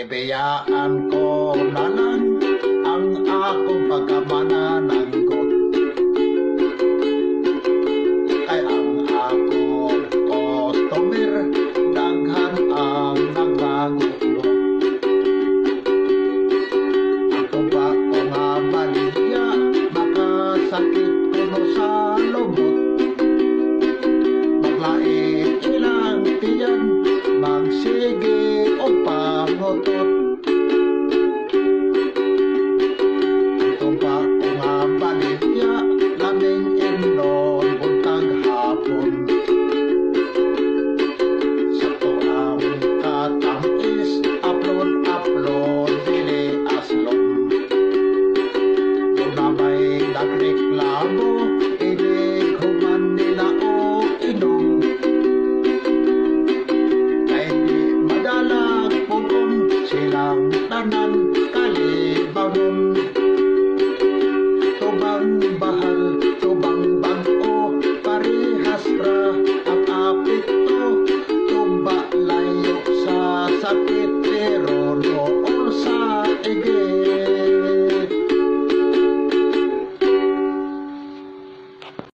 Bibiyaan ko na lang ang akong pagkamanananggot. Kay ang akong customer, daghan ang nagbagulo. Ako ba ko nga baligya, makasakit kuno sa lubot. Maglait silang tiyan, magsige o pangotot. Ako ba ko nga baligya, laming inon buntag hapon. Sa to ang katamis, upload, dili aslong. Kung na may nagreklamo, ilig human nila o inom. Kaya di madalag pugong silang tanan kalibangon.